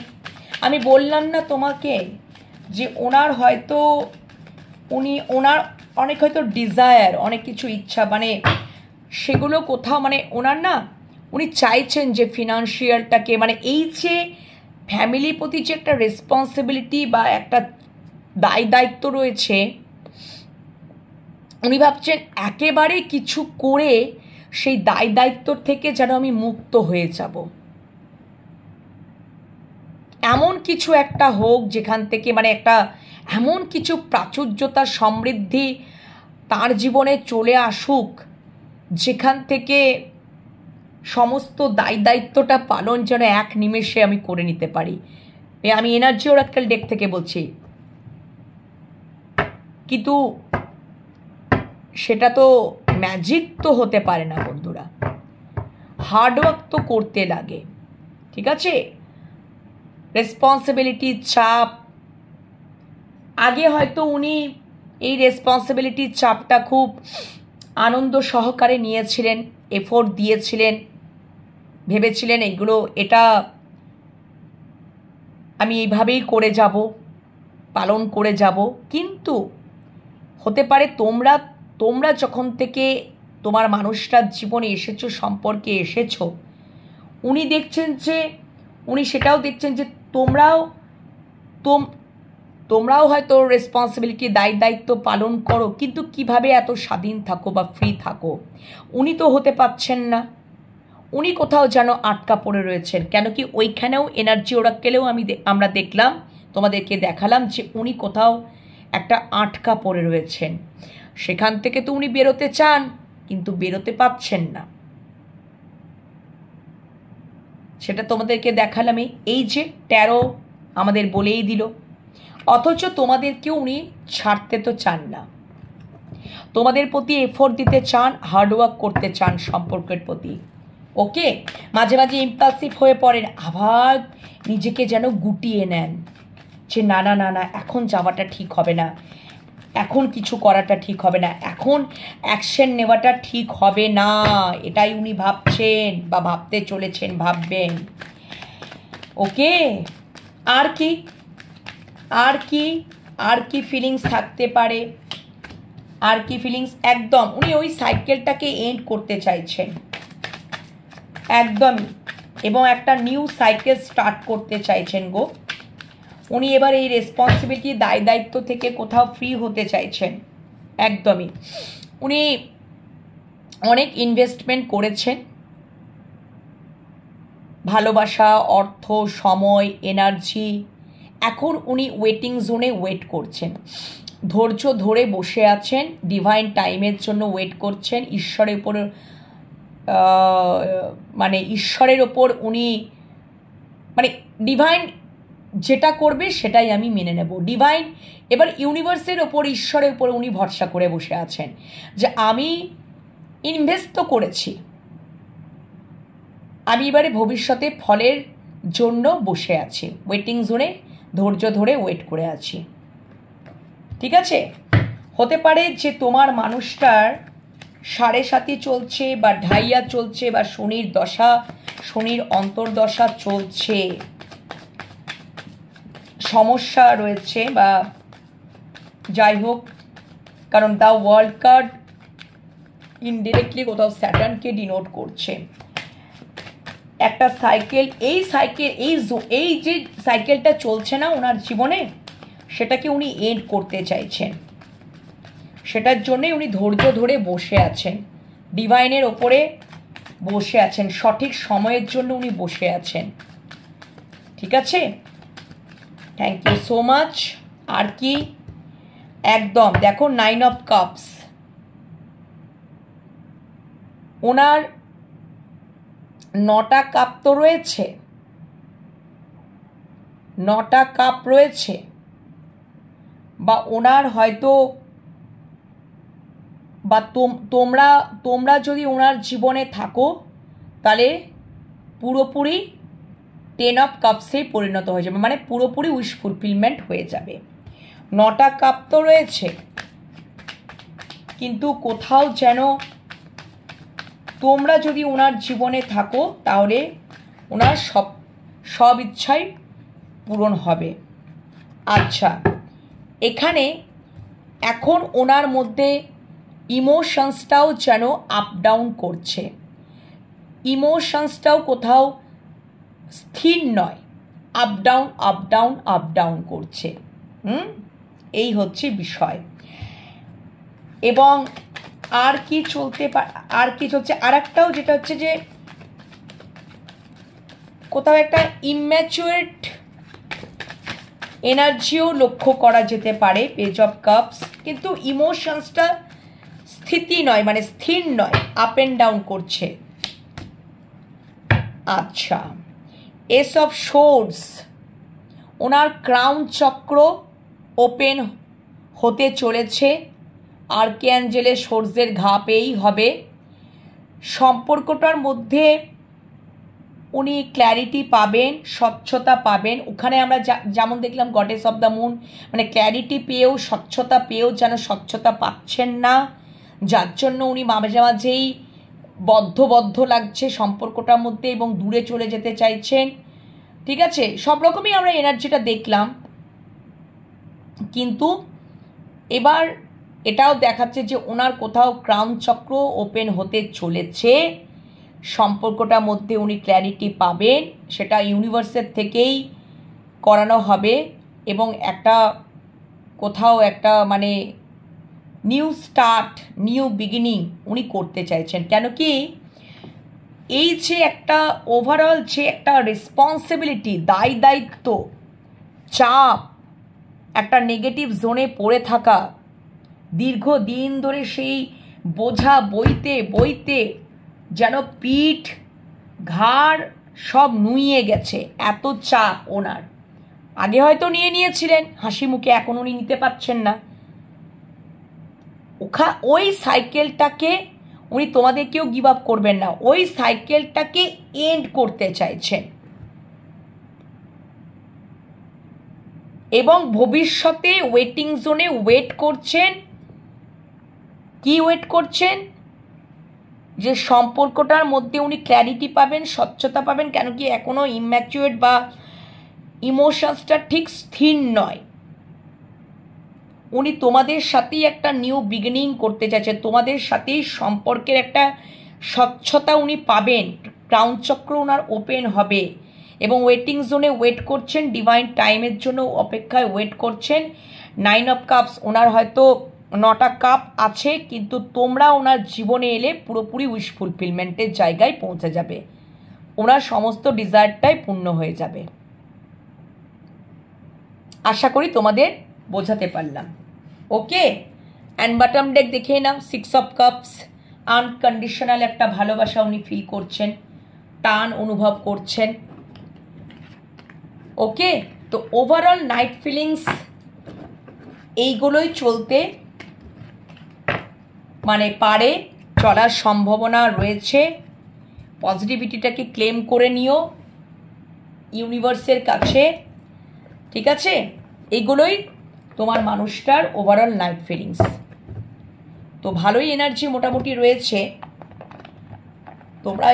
আমি বললাম না তোমাকে যে ওনার হয়তো ওনার অনেক হয়তো ডিজায়ার, অনেক কিছু ইচ্ছা, মানে সেগুলো কোথাও, মানে ওনার না, উনি চাইছেন যে ফিনান্সিয়ালটাকে, মানে এই যে ফ্যামিলির প্রতি যে একটা রেসপন্সিবিলিটি বা একটা দায় দায়িত্ব রয়েছে, উনি ভাবছেন একেবারে কিছু করে সেই দায় দায়িত্বর থেকে যেন আমি মুক্ত হয়ে যাব, এমন কিছু একটা হোক যেখান থেকে, মানে একটা এমন কিছু প্রাচুর্যতা সমৃদ্ধি তার জীবনে চলে আসুক, যেখান থেকে সমস্ত দায় দায়িত্বটা পালন যেন এক নিমেষে আমি করে নিতে পারি। আমি এনার্জি ওরাকল ডেক থেকে বলছি, কিন্তু সেটা তো ম্যাজিক তো হতে পারে না বন্ধুরা, হার্ডওয়ার্ক তো করতে লাগে, ঠিক আছে? রেসপন্সিবিলিটি, চাপ, আগে হয়তো উনি এই রেসপন্সিবিলিটির চাপটা খুব আনন্দ সহকারে নিয়েছিলেন, এফোর্ট দিয়েছিলেন, ভেবেছিলেন এটা আমি এইভাবেই করে যাব, পালন করে যাব। কিন্তু হতে পারে তোমরা যখন থেকে তোমার মানুষটার জীবনে এসেছো, সম্পর্কে এসেছো, উনি সেটাও দেখছেন যে তোমরাও হয়তো রেসপন্সিবিলিটি, দায়িত্ব পালন করো, কিন্তু কিভাবে এত স্বাধীন থাকো বা ফ্রি থাকো উনি তো হতে পারছেন না। উনি কোথাও যেন আটকা পড়ে রয়েছেন। কেন কি ওইখানেও এনার্জি ওরাক্কেলেও আমরা দেখলাম, তোমাদেরকে দেখালাম যে উনি কোথাও একটা আটকা পড়ে রয়েছেন। সেখান থেকে তো উনি বেরোতে চান, কিন্তু বেরোতে পারছেন না। সেটা তোমাদেরকে দেখালামই, এই যে 13 আমাদের বলেই দিল। অথচ তোমাদেরকেও উনি ছাড়তে তো চান না, তোমাদের প্রতি এফোর্ট দিতে চান, হার্ডওয়ার্ক করতে চান সম্পর্কের প্রতি। ওকে, মাঝে মাঝে ইম্পালসিভ হয়ে পড়েন, আবার নিজেকে যেন গুটিয়ে নেন যে না না না না, এখন যাওয়াটা ঠিক হবে না, এখন কিছু করাটা ঠিক হবে না, এখন অ্যাকশন নেওয়াটা ঠিক হবে না, এটাই উনি ভাবছেন বা ভাবতে চলেছেন, ভাববেন। ওকে, আর কি আর কি আর কি ফিলিংস থাকতে পারে? আর কি ফিলিংস? একদম উনি ওই সাইকেলটাকে এন্ড করতে চাইছেন একদমই, এবং একটা নিউ সাইকেল স্টার্ট করতে চাইছেন গো। উনি এবার এই রেসপন্সিবিলিটি, দায়িত্ব থেকে কোথাও ফ্রি হতে চাইছেন একদমই। উনি অনেক ইনভেস্টমেন্ট করেছেন, ভালোবাসা, অর্থ, সময়, এনার্জি। এখন উনি ওয়েটিং জোনে ওয়েট করছেন, ধৈর্য ধরে বসে আছেন, ডিভাইন টাইমের জন্য ওয়েট করছেন। ঈশ্বরের ওপর উনি ডিভাইন যেটা করবে সেটাই আমি মেনে নেব। ডিভাইন এবার ইউনিভার্সের ওপর, ঈশ্বরের ওপর উনি ভরসা করে বসে আছেন যে আমি ইনভেস্ট তো করেছি, আমি এবারে ভবিষ্যতে ফলের জন্য বসে আছি, ওয়েটিং জোনে ধৈর্য ধরে ওয়েট করে আছি। ঠিক আছে, হতে পারে যে তোমার মানুষটার 7.5 চলছে বা ঢাইয়া চলছে বা শনির দশা, শনির অন্তর্দশা চলছে, সমস্যা রয়েছে বা যাই হোক, কারণ দ্য ওয়ার্ল্ড কার্ড ইনডিরেক্টলি কোথাও স্যাটার্নকে ডিনোট করছে। একটা সাইকেল, এই যে সাইকেলটা চলছে না ওনার জীবনে, সেটাকে উনি এন্ড করতে চাইছেন। সেটার জন্যে উনি ধৈর্য ধরে বসে আছেন, ডিভাইনের ওপরে বসে আছেন, সঠিক সময়ের জন্য উনি বসে আছেন। ঠিক আছে, থ্যাংক ইউ সো মাচ। আর কি? একদম দেখো 9 অফ কাপস, ওনার 9টা কাপ তো রয়েছে, 9টা কাপ রয়েছে, বা ওনার হয়তো, বা তোমরা যদি ওনার জীবনে থাকো তাহলে পুরোপুরি 10 অফ কাপসেই পরিণত হয়ে যাবে, মানে পুরোপুরি উইশ ফুলফিলমেন্ট হয়ে যাবে। 9টা কাপ তো রয়েছে, কিন্তু কোথাও যেন তোমরা যদি ওনার জীবনে থাকো তাহলে ওনার সব ইচ্ছাই পূরণ হবে। আচ্ছা, এখানে এখন ওনার মধ্যে ইমোশনসটাও যেন আপ ডাউন করছে, ইমোশনসটাও কোথাও স্থির নয়, up down up down up down করছে। এই হচ্ছে বিষয়। এবং আর কি চলছে, আর একটাও যেটা হচ্ছে যে কোথাও একটা ইম্যাচুরেট এনার্জিও লক্ষ্য করা যেতে পারে পেজ অফ কাপস, কিন্তু ইমোশনসটা স্থিতি নয়, মানে স্থির নয়, আপ অ্যান্ড ডাউন করছে। আচ্ছা, S of swords, owner crown চক্র ওপেন হতে চলেছে, আর্কিঅ্যাঞ্জেলের সোর্সের ঘা পেয়েই হবে। সম্পর্কটার মধ্যে উনি ক্ল্যারিটি পাবেন, স্বচ্ছতা পাবেন। ওখানে আমরা যেমন দেখলাম গডেস অফ দ্য মুন, মানে ক্ল্যারিটি পেয়েও স্বচ্ছতা পেয়েও যেন স্বচ্ছতা পাচ্ছেন না, যার জন্য উনি মাঝে মাঝেই বদ্ধ লাগছে সম্পর্কটার মধ্যে এবং দূরে চলে যেতে চাইছেন। ঠিক আছে, সব রকমই আমরা এনার্জিটা দেখলাম, কিন্তু এবার এটাও দেখাচ্ছে যে ওনার কোথাও ক্রাউন চক্র ওপেন হতে চলেছে। সম্পর্কটার মধ্যে উনি ক্ল্যারিটি পাবেন, সেটা ইউনিভার্সের থেকেই করানো হবে এবং একটা কোথাও একটা মানে নিউ স্টার্ট, নিউ বিগিনিং উনি করতে চাইছেন। কেন কি এই যে একটা ওভারঅল যে একটা রেসপন্সিবিলিটি, দায়িত্ব, চাপ, একটা নেগেটিভ জোনে পড়ে থাকা, দীর্ঘদিন ধরে সেই বোঝা বইতে যেন পিঠ ঘাড় সব নুইয়ে গেছে, এত চাপ ওনার। আগে হয়তো নিয়েছিলেন হাসি মুখে, এখন উনি নিতে পারছেন না। ওই সাইকেলটাকে উনি তোমাদেরকেও গিভ আপ করবেন না, ওই সাইকেলটাকে এন্ড করতে চাইছেন এবং ভবিষ্যতে ওয়েটিং জোনে ওয়েট করছেন। কি ওয়েট করছেন? যে সম্পর্কটার মধ্যে উনি ক্ল্যারিটি পাবেন, স্বচ্ছতা পাবেন। কেন কি এখনো ইম্যাচুয়েট বা ইমোশনসটা ঠিক স্থির নয়। উনি তোমাদের সাথেই একটা নিউ বিগিনিং করতে চাইছেন, তোমাদের সাথেই সম্পর্কের একটা স্বচ্ছতা উনি পাবেন, ক্রাউন চক্র ওনার ওপেন হবে এবং ওয়েটিং জোনে ওয়েট করছেন, ডিভাইন টাইমের জন্য অপেক্ষায় ওয়েট করছেন। 9 অফ কাপস, ওনার হয়তো 9টা কাপ আছে, কিন্তু তোমরা ওনার জীবনে এলে পুরোপুরি উইশ ফুলফিলমেন্টের জায়গায় পৌঁছে যাবে, ওনার সমস্ত ডিজায়ারটাই পূর্ণ হয়ে যাবে। আশা করি তোমাদের বোঝাতে পারলাম। ওকে, অ্যান্ড বটম ডেক দেখে নাও, 6 অফ কাপস। আনকন্ডিশনাল একটা ভালোবাসা উনি ফিল করছেন, টান অনুভব করছেন। ওকে, তো ওভারঅল নাইট ফিলিংস এইগুলোই চলতে মানে পারে, চলার সম্ভাবনা রয়েছে। পজিটিভিটিটাকে ক্লেম করে নিও ইউনিভার্সের কাছে। ঠিক আছে, এইগুলোই তোমার মানুষটার ওভারঅল নাইট ফিলিংস। তো ভালোই এনার্জি মোটামুটি রয়েছে, তোমরা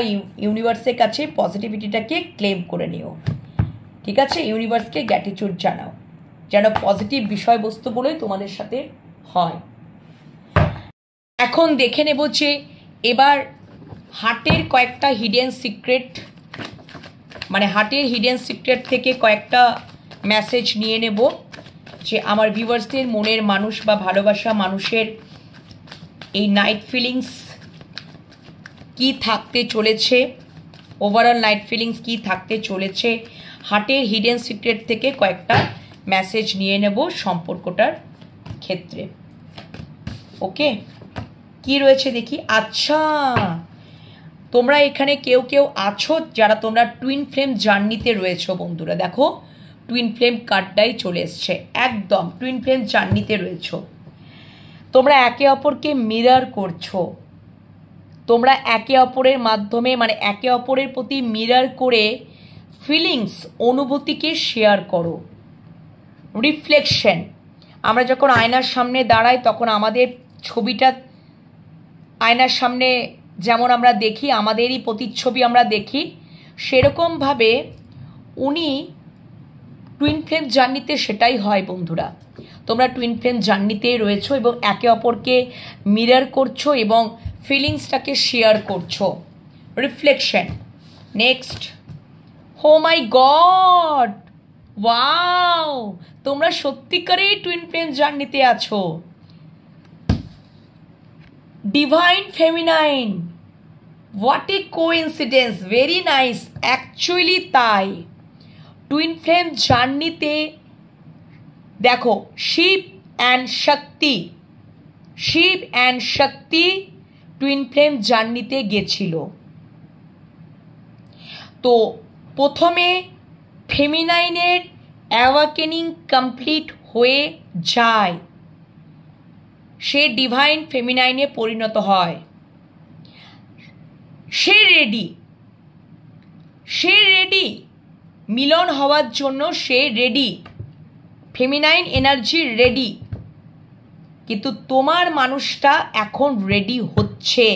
ইউনিভার্সের কাছে পজিটিভিটিটাকে ক্লেম করে নিও। ঠিক আছে, ইউনিভার্সকে গ্র্যাটিটিউড জানাও যেন পজিটিভ বিষয়বস্তুগুলোই তোমাদের সাথে হয়। এখন দেখে নেব যে এবার হার্টের কয়েকটা হিডেন সিক্রেট, মানে হার্টের হিডেন সিক্রেট থেকে কয়েকটা মেসেজ নিয়ে নেব যে আমার ভিউয়ার্সদের মনের মানুষ বা ভালোবাসা মানুষের এই নাইট ফিলিংস কি থাকতে চলেছে, ওভারঅল নাইট ফিলিংস কি থাকতে চলেছে। হার্টের হিডেন সিক্রেট থেকে কয়েকটা মেসেজ নিয়ে নেব সম্পর্কটার ক্ষেত্রে। ওকে, কি রয়েছে দেখি। আচ্ছা, তোমরা এখানে কেউ আছো যারা তোমরা টুইন ফ্লেম জার্নিতে রয়েছো বন্ধুরা। দেখো টুইন ফ্লেম কার্ডটাই চলে এসছে, একদম টুইন ফ্লেম জার্নিতে রয়েছো। তোমরা একে অপরকে মিরর করছো, তোমরা একে অপরের মাধ্যমে মানে একে অপরের প্রতি মিরর করে ফিলিংস, অনুভূতিকে শেয়ার করো। রিফ্লেকশন, আমরা যখন আয়নার সামনে দাঁড়াই তখন আমাদের ছবিটা আয়নার সামনে যেমন আমরা দেখি, আমাদেরই প্রতিচ্ছবি আমরা দেখি, সেরকমভাবে উনি টুইন ফ্লেম জার্নিতে সেটাই হয় বন্ধুরা। তোমরা টুইন ফ্লেম জার্নিতেই রয়েছো এবং একে অপরকে মিরর করছো এবং ফিলিংসটাকে শেয়ার করছো। Reflection. Next, oh my god, wow, তোমরা সত্যিকারেই টুইন ফ্লেম জার্নিতে আছো। Divine feminine, what a coincidence, very nice. Actually তাই, টুইন ফ্লেম জার্নিতে দেখো Shiva and Shakti, Shiva and Shakti twin flame জার্নিতে গেছিল। তো প্রথমে ফেমিনাইনের অ্যাওয়াকেনিং কমপ্লিট হয়ে যায়, সে ডিভাইন ফেমিনাইনে পরিণত হয়। সে রেডি মিলন হওয়ার জন্য, সে রেডি, ফেমিনাইন এনার্জি রেডি। কিন্তু তোমার মানুষটা এখন রেডি হচ্ছে।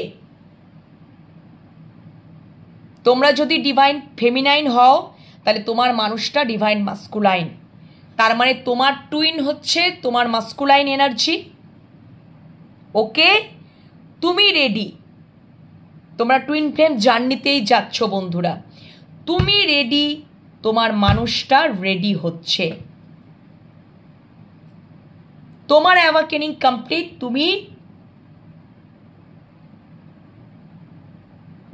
তোমরা যদি ডিভাইন ফেমিনাইন হও তাহলে তোমার মানুষটা ডিভাইন মাস্কুলাইন। তার মানে তোমার টুইন হচ্ছে তোমার মাস্কুলাইন এনার্জি। ওকে, তুমি রেডি। তোমরা টুইন ফ্লেম জার্নিতেই যাচ্ছ বন্ধুরা, তুমি রেডি, তোমার মানুষটা রেডি হচ্ছে। তোমার অ্যাওয়াকেনিং কমপ্লিট, তুমি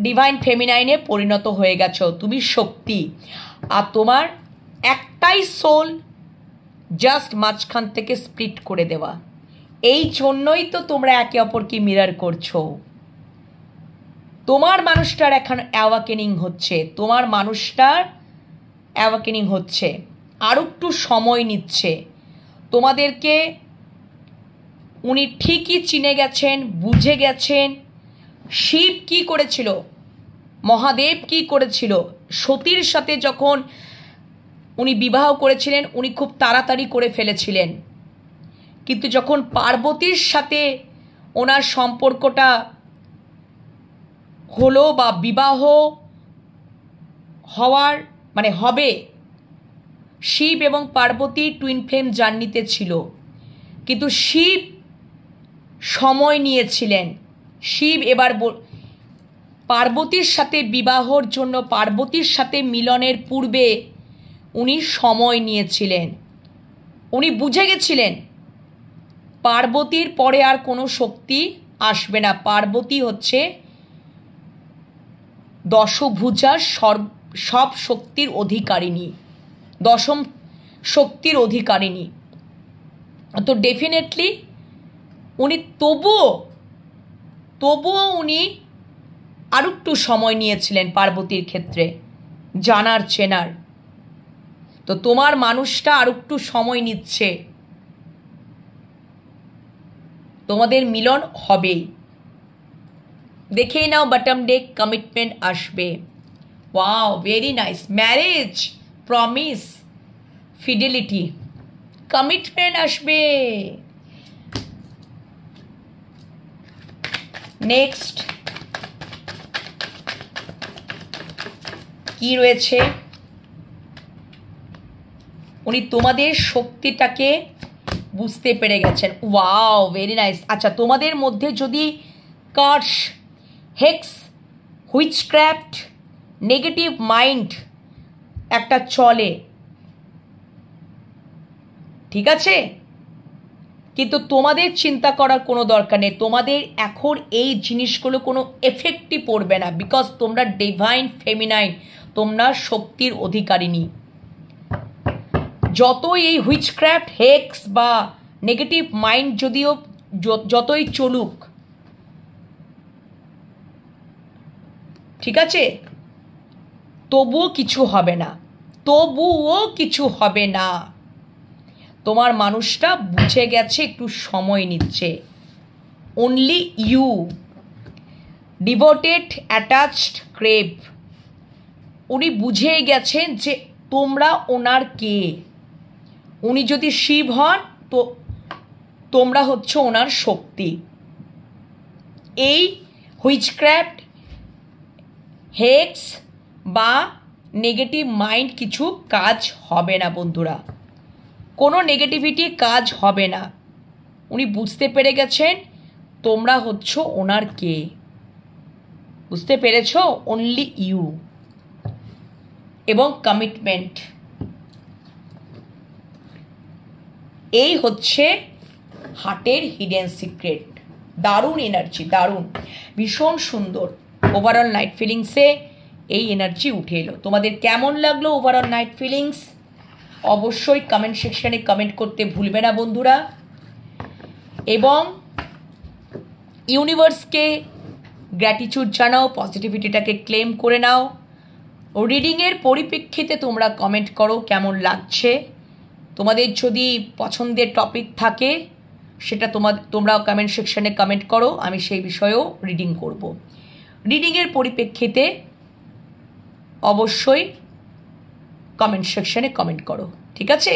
ডিভাইন ফেমিনাইনে পরিণত হয়ে গেছো, তুমি শক্তি। আর তোমার একটাই সোল, জাস্ট মাঝখান থেকে স্প্লিট করে দেওয়া। এই জন্যই তো তোমরা একে অপরকে মিরর করছো। তোমার মানুষটার এখন অ্যাওয়াকেনিং হচ্ছে, তোমার মানুষটার অ্যাওয়াকেনিং হচ্ছে, আরও একটু সময় নিচ্ছে। তোমাদেরকে উনি ঠিকই চিনে গেছেন, বুঝে গেছেন। শিব কি করেছিল, মহাদেব কি করেছিল, সতীর সাথে যখন উনি বিবাহ করেছিলেন উনি খুব তাড়াতাড়ি করে ফেলেছিলেন। কিন্তু যখন পার্বতীর সাথে ওনার সম্পর্কটা হলো বা বিবাহ হওয়ার মানে হবে, শিব এবং পার্বতী টুইন ফ্লেম জার্নিতে ছিল, কিন্তু শিব সময় নিয়েছিলেন। শিব এবার পার্বতীর সাথে বিবাহর জন্য, পার্বতীর সাথে মিলনের পূর্বে উনি সময় নিয়েছিলেন। উনি বুঝে গেছিলেন পার্বতীর পরে আর কোনো শক্তি আসবে না। পার্বতী হচ্ছে দশভুজার সব শক্তির অধিকারিণী, দশম শক্তির অধিকারিণী। তো ডেফিনেটলি উনি তবুও উনি আর একটু সময় নিয়েছিলেন পার্বতীর ক্ষেত্রে জানার চেনার। তো তোমার মানুষটা আর একটু সময় নিচ্ছে, তোমাদের মিলন হবেই। দেখেই নাও বটম ডেক, কমিটমেন্ট আসবে। Wow, very nice. Marriage, promise, fidelity, commitment আসবে। নেক্সট কি রয়েছে, উনি তোমাদের শক্তিটাকে বুঝতে পেরে গেছেন। Wow, very nice. আচ্ছা, তোমাদের মধ্যে যদি কার্স, হেক্স, হুইচক্রাফট, নেগেটিভ মাইন্ড একটা চলে, ঠিক আছে, কিন্তু তোমাদের চিন্তা করার কোনো দরকার নেই। তোমাদের এখন এই জিনিসগুলো কোনো এফেক্টই পড়বে না, বিকজ তোমরা ডিভাইন ফেমিনাইন, তোমরা শক্তির অধিকারিণী। যতই এই হুইচক্রাফট, হেক্স বা নেগেটিভ মাইন্ড যতই চলুক, ঠিক আছে, তবুও কিছু হবে না। তোমার মানুষটা বুঝে গেছে, একটু সময় নিচ্ছে। Only you, devoted, attached, crave, উনি বুঝে গেছেন যে তোমরা ওনার কে। উনি যদি শিব হন তো তোমরা হচ্ছে ওনার শক্তি। এই হুইচক্রাফট, হেক্স বা নেগেটিভ মাইন্ড কিছু কাজ হবে না বন্ধুরা, কোনো নেগেটিভিটি কাজ হবে না। উনি বুঝতে পেরে গেছেন তোমরা হচ্ছ ওনার কে। বুঝতে পেরেছ? Only you. এবং কমিটমেন্ট, এই হচ্ছে হার্টের হিডেন সিক্রেট। দারুণ এনার্জি, দারুণ, ভীষণ সুন্দর। ওভারঅল নাইট ফিলিংসে এই এনার্জি উঠে এলো। তোমাদের কেমন লাগলো ওভারঅল নাইট ফিলিংস? অবশ্যই কমেন্ট সেকশানে কমেন্ট করতে ভুলবে না বন্ধুরা। এবং ইউনিভার্সকে গ্র্যাটিটিউড জানাও, পজিটিভিটিটাকে ক্লেম করে নাও। রিডিংয়ের পরিপ্রেক্ষিতে তোমরা কমেন্ট করো কেমন লাগছে। তোমাদের যদি পছন্দের টপিক থাকে সেটা তোমরা কমেন্ট সেকশানে কমেন্ট করো, আমি সেই বিষয়েও রিডিং করব। রিডিংয়ের পরিপ্রেক্ষিতে অবশ্যই কমেন্ট সেকশানে কমেন্ট করো, ঠিক আছে?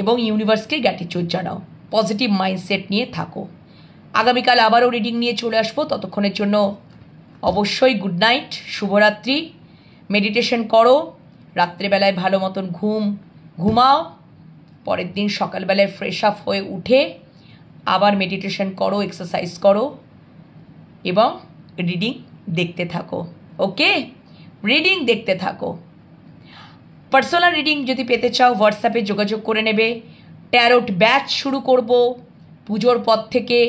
এবং ইউনিভার্সকে গ্র্যাটিটিউড জানাও, পজিটিভ মাইন্ডসেট নিয়ে থাকো। আগামীকাল আবারও রিডিং নিয়ে চলে আসবো। ততক্ষণের জন্য অবশ্যই গুড নাইট, শুভরাত্রি। মেডিটেশন করো, রাত্রেবেলায় ভালো মতন ঘুমাও, পরের দিন সকালবেলায় ফ্রেশ আপ হয়ে উঠে আবার মেডিটেশন করো, এক্সারসাইজ করো এবং রিডিং দেখতে থাকো। ওকে, রিডিং দেখতে থাকো। পার্সোনাল রিডিং যদি পেতে চাও হোয়াটসঅ্যাপে যোগাযোগ করে নেবে। ট্যারোট ব্যাচ শুরু করব পুজোর পর থেকে,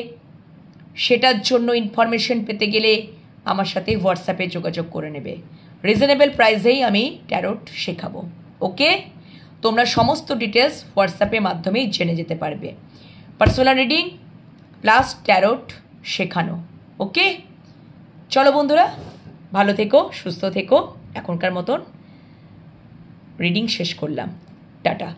সেটার জন্য ইনফরমেশন পেতে গেলে আমার সাথে হোয়াটসঅ্যাপে যোগাযোগ করে নেবে। রিজনেবল প্রাইসেই আমি ট্যারোট শেখাবো। ওকে, তোমরা সমস্ত ডিটেলস হোয়াটসঅ্যাপের মাধ্যমেই জেনে যেতে পারবে। পার্সোনাল রিডিং প্লাস ট্যারোট শেখানো। ওকে, চলো বন্ধুরা, ভালো থেকো, সুস্থ থেকো। এখনকার মতন রিডিং শেষ করলাম। টাটা।